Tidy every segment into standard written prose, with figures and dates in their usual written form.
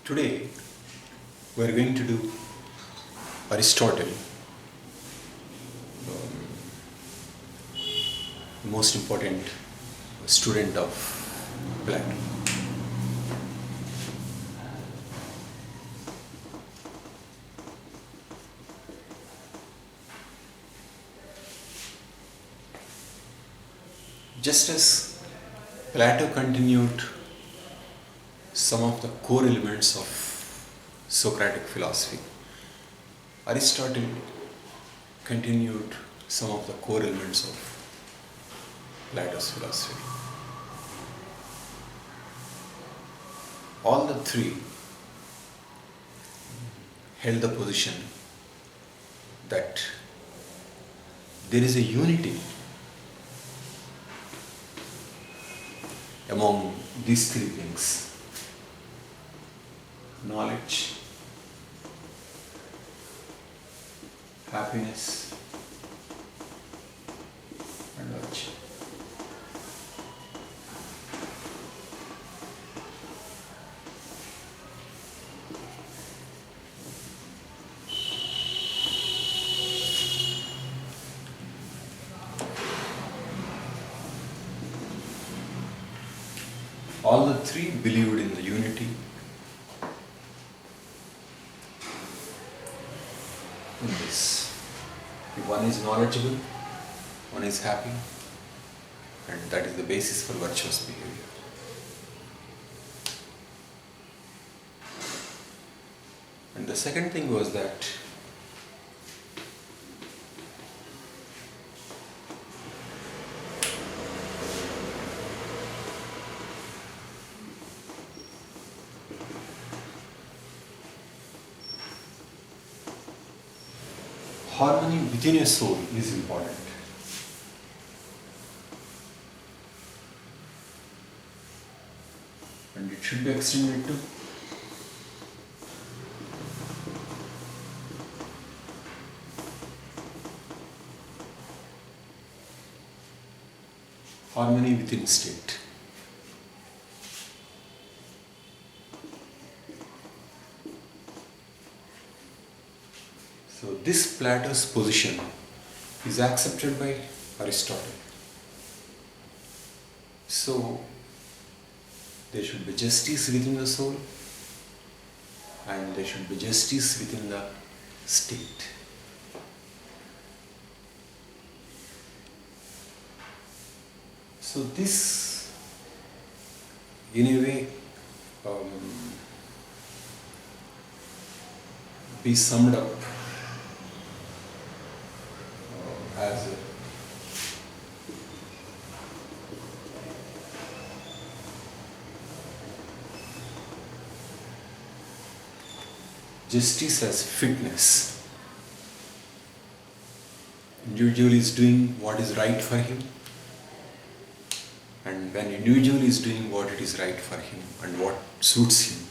Today we are going to do Aristotle, the most important student of Plato. Just as Plato continued some of the core elements of Socratic philosophy, Aristotle continued some of the core elements of Plato's philosophy. All the three held the position that there is a unity among these three things: knowledge, happiness, and virtue. All the three believed in the unity in this. One is knowledgeable, one is happy, and that is the basis for virtuous behavior. And the second thing was that harmony within a soul is important. And it should be extended to harmony within state. So this Plato's position is accepted by Aristotle. So there should be justice within the soul and there should be justice within the state. So this, in a way, be summed up as justice as fitness. Individual is doing what is right for him, and when individual is doing what it is right for him and what suits him,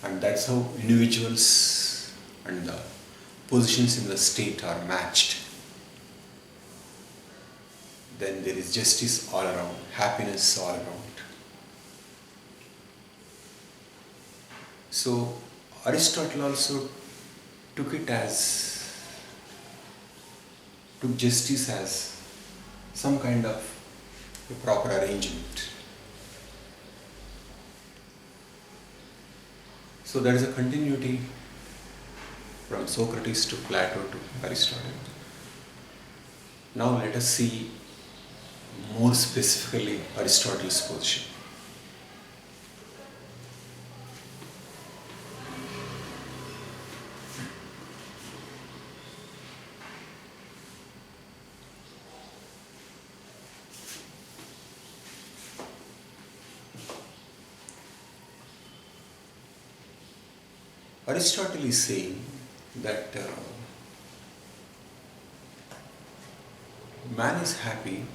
and that's how individuals and the positions in the state are matched, then there is justice all around, happiness all around. So Aristotle also took justice as some kind of a proper arrangement. So there is a continuity from Socrates to Plato to Aristotle. Now let us see more specifically Aristotle's position. Aristotle is saying that man is happy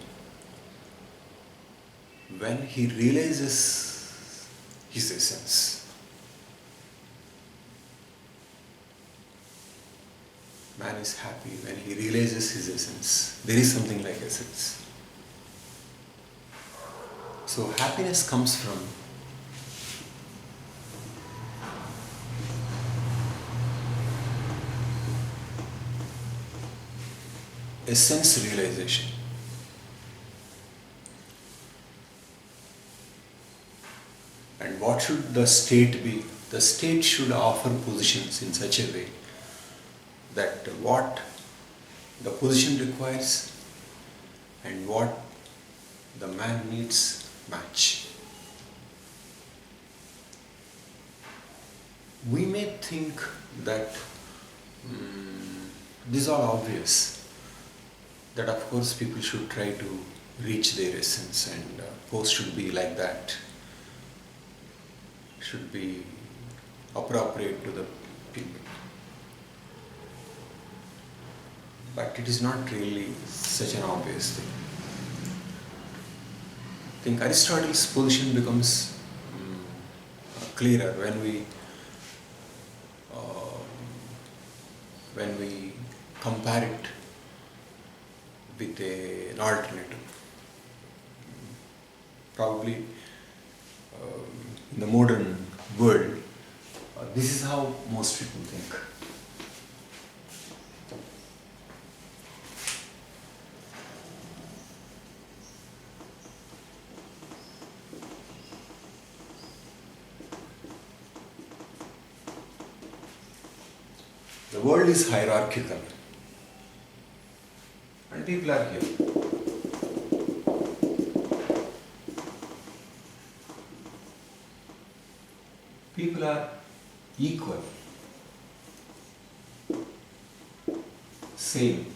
when he realizes his essence. Man is happy when he realizes his essence. There is something like essence. So happiness comes from essence realization. And what should the state be? The state should offer positions in such a way that what the position requires and what the man needs match. We may think that this is all obvious, that of course people should try to reach their essence and post should be like that, should be appropriate to the people. But it is not really such an obvious thing. I think Aristotle's position becomes clearer when we compare it with an alternative. Probably in the modern world, this is how most people think. The world is hierarchical and people are here. People are equal, same.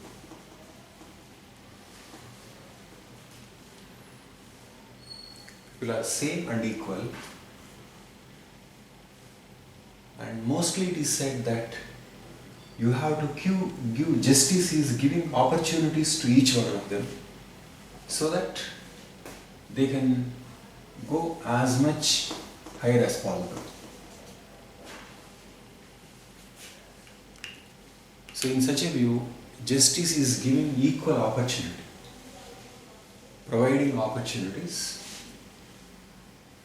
People are same and equal, and mostly it is said that you have to give justice is giving opportunities to each one of them so that they can go as much higher as possible. So in such a view, justice is giving equal opportunity, providing opportunities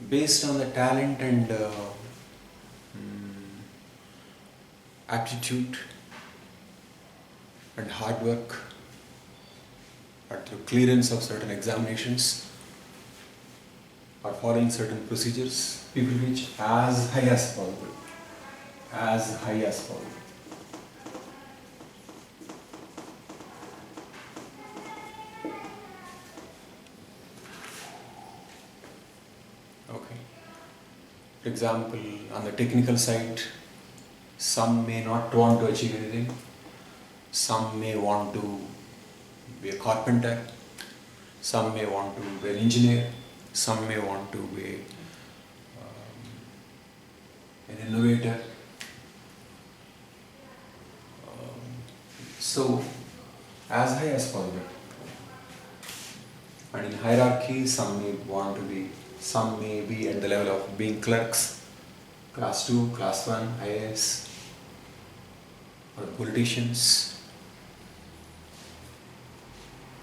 based on the talent and aptitude and hard work, or through clearance of certain examinations, or following certain procedures, people reach as high as possible. As high as possible. Okay. For example, on the technical side, some may not want to achieve anything. Some may want to be a carpenter, some may want to be an engineer, some may want to be an innovator. So, as high as possible. And in hierarchy, some may be at the level of being clerks, class 2, class 1, IAS, or politicians.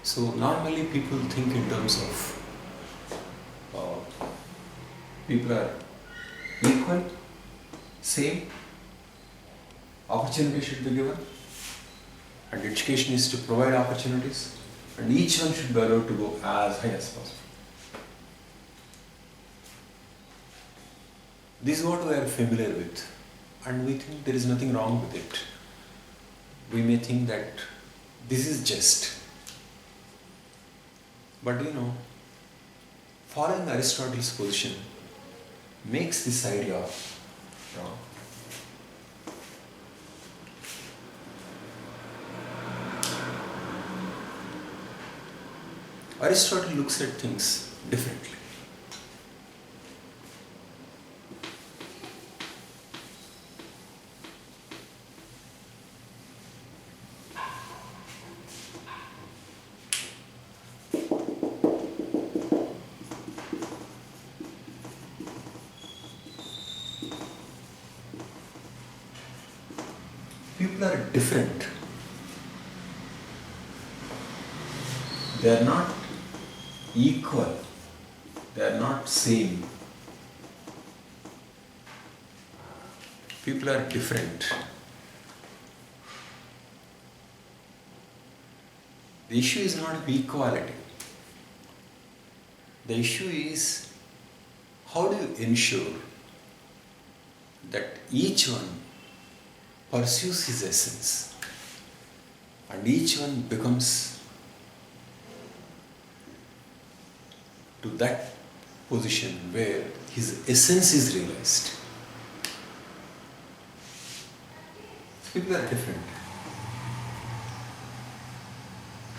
So normally people think in terms of people are equal, same, opportunity should be given, and education is to provide opportunities, and each one should be allowed to go as high as possible. This is what we are familiar with, and we think there is nothing wrong with it. We may think that this is just. But following Aristotle's position makes this idea wrong. Aristotle looks at things differently. People are different. They are not equal. They are not same. People are different. The issue is not equality. The issue is, how do you ensure that each one pursues his essence and each one becomes to that position where his essence is realized. People are different.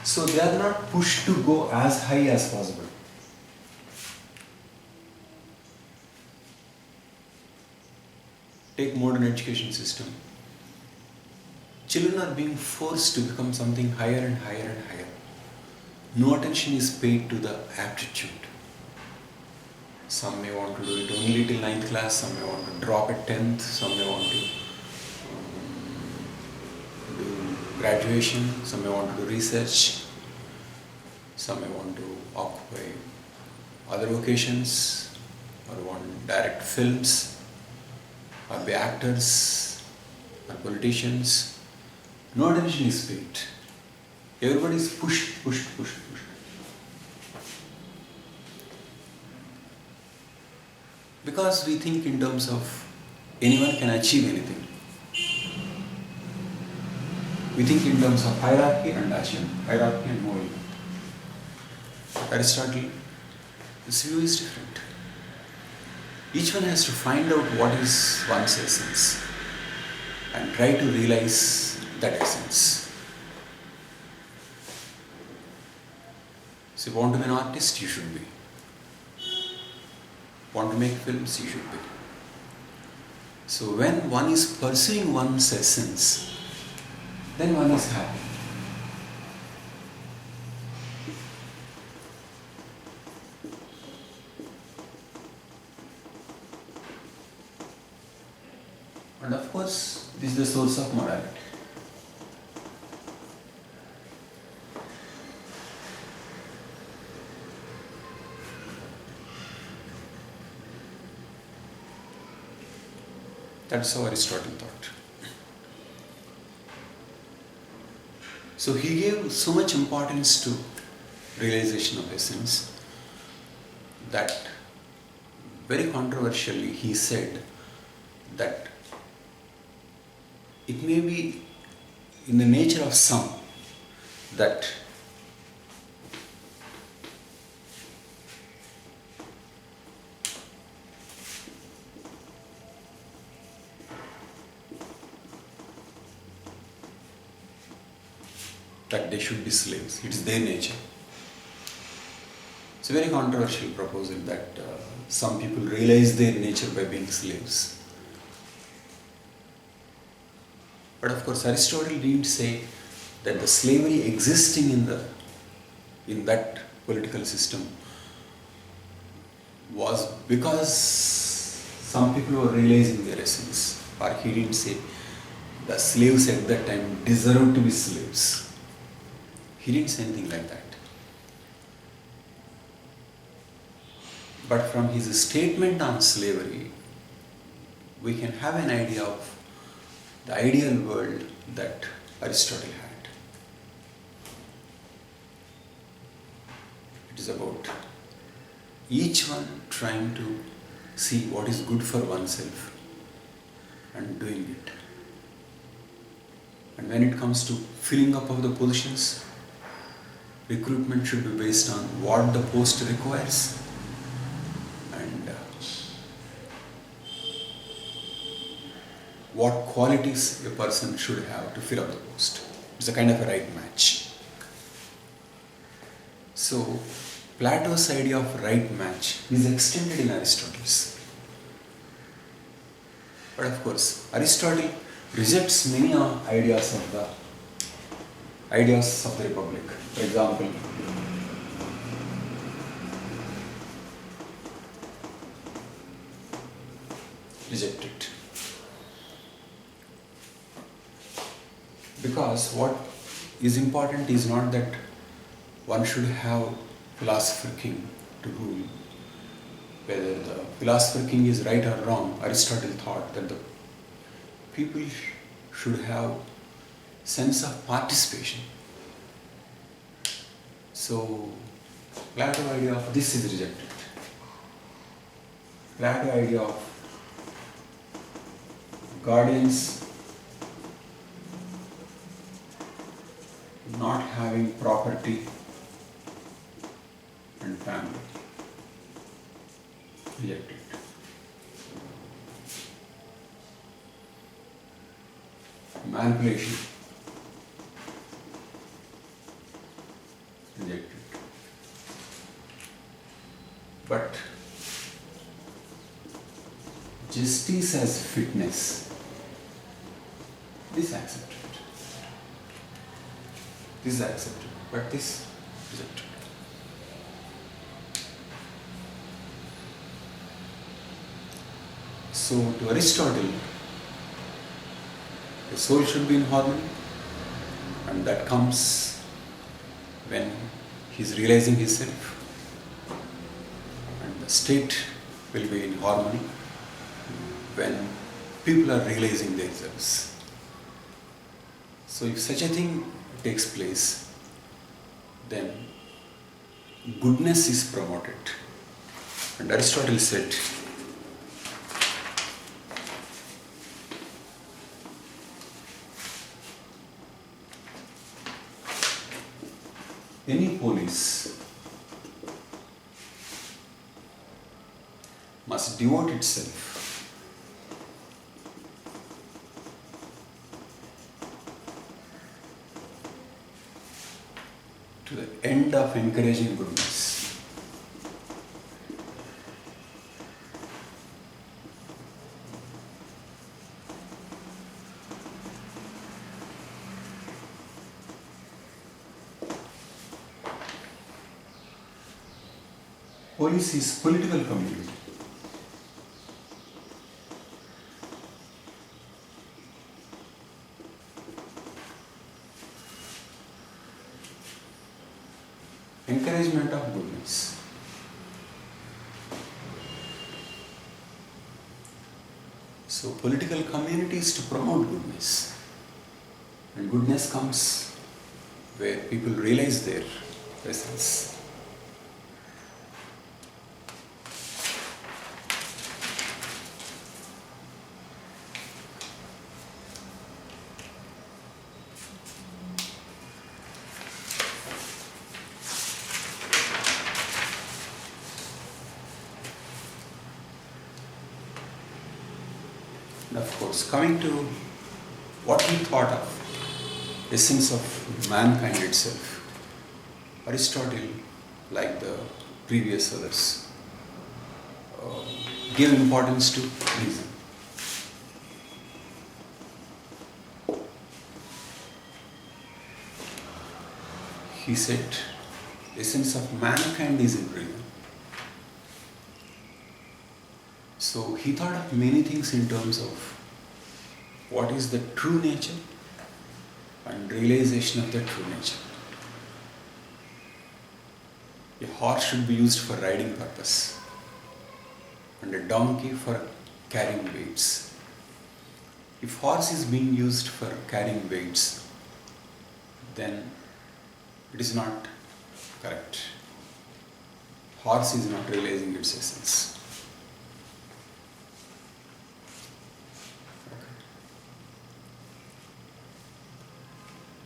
So they are not pushed to go as high as possible. Take modern education system. Children are being forced to become something higher and higher and higher. No attention is paid to the aptitude. Some may want to do it only till 9th class, some may want to drop at 10th, some may want to do graduation, some may want to do research, some may want to occupy other vocations or want to direct films or be actors or politicians. No attention is paid. Everybody is pushed. Because we think in terms of anyone can achieve anything. We think in terms of hierarchy and achievement, hierarchy and movement. Aristotle, his view is different. Each one has to find out what is one's essence and try to realize that essence. So, you want to be an artist, you should be. Want to make films, you should be. So, when one is pursuing one's essence, then one is happy. And of course, this is the source of morality. That's how Aristotle thought. So he gave so much importance to realization of essence that very controversially he said that it may be in the nature of some that they should be slaves. It is their nature. It's a very controversial proposal that some people realize their nature by being slaves. But of course, Aristotle didn't say that the slavery existing in that political system was because some people were realizing their essence. Or he didn't say the slaves at that time deserved to be slaves. He didn't say anything like that. But from his statement on slavery, we can have an idea of the ideal world that Aristotle had. It is about each one trying to see what is good for oneself and doing it. And when it comes to filling up of the positions, recruitment should be based on what the post requires and what qualities a person should have to fill up the post. It's a kind of a right match. So, Plato's idea of right match is extended in Aristotle's. But of course, Aristotle rejects many ideas of the Republic. For example, reject it. Because what is important is not that one should have philosopher-king to rule. Whether the philosopher-king is right or wrong, Aristotle thought that the people should have sense of participation. So, Plato idea of this is rejected. Plato idea of guardians not having property and family, rejected. Manipulation, rejected. But justice as fitness, this accepted. This is accepted, but this rejected. So to Aristotle, the soul should be in harmony, and that comes when he is realizing himself, and the state will be in harmony when people are realizing themselves. So if such a thing takes place, then goodness is promoted. And Aristotle said, any police must devote itself to the end of encouraging goodness. Police is political community. Encouragement of goodness. So political community is to promote goodness. And goodness comes where people realize their presence. And of course, coming to what he thought of essence of mankind itself, Aristotle, like the previous others, gave importance to reason. He said, essence of mankind is in reason. So he thought of many things in terms of what is the true nature and realization of the true nature. A horse should be used for riding purpose and a donkey for carrying weights. If horse is being used for carrying weights, then it is not correct. Horse is not realizing its essence.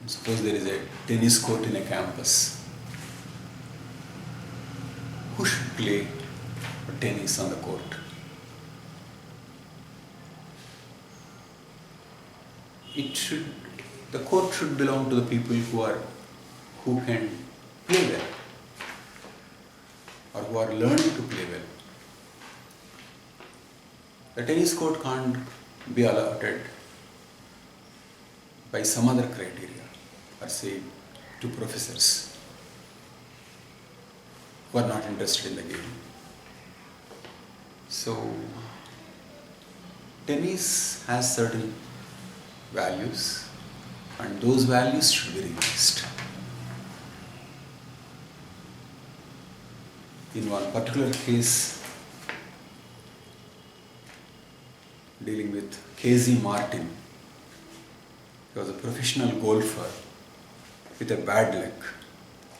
Suppose there is a tennis court in a campus. Who should play tennis on the court? The court should belong to the people who can play well, or who are learning to play well. The tennis court can't be allotted by some other criteria, or say to professors who are not interested in the game. So, tennis has certain values, and those values should be realized. In one particular case, dealing with Casey Martin, he was a professional golfer with a bad leg.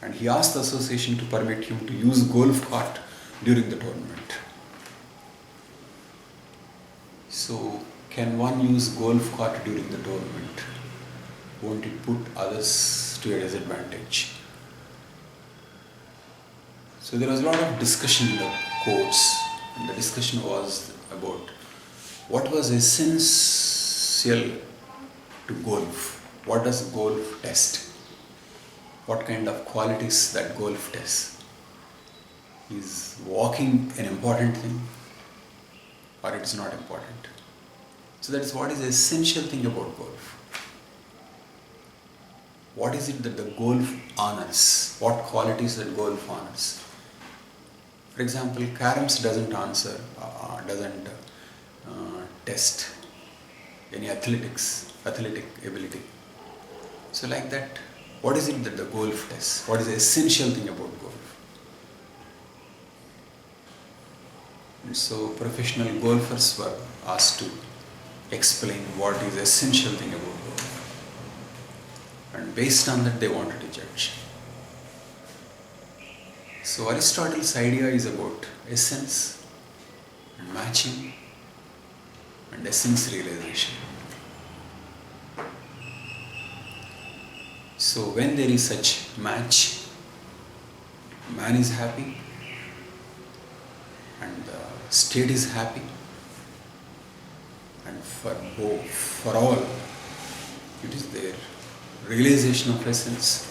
and he asked the association to permit him to use golf cart during the tournament. So, can one use golf cart during the tournament? Won't it put others to a disadvantage? So there was a lot of discussion in the courts, and the discussion was about what was essential to golf. What does golf test? What kind of qualities that golf tests? Is walking an important thing, or it's not important? So that is what is the essential thing about golf. What is it that the golf honors? What qualities that golf honors? For example, caroms doesn't test any athletic ability. So like that, what is it that the golf tests? What is the essential thing about golf? And so professional golfers were asked to explain what is the essential thing about golf. And based on that, they wanted to judge. So Aristotle's idea is about essence and matching and essence realization. So when there is such match, man is happy and the state is happy, and for all it is their realization of essence,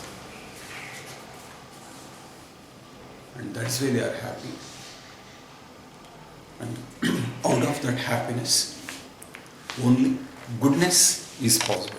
and that's why they are happy. And out of that happiness, only goodness is possible.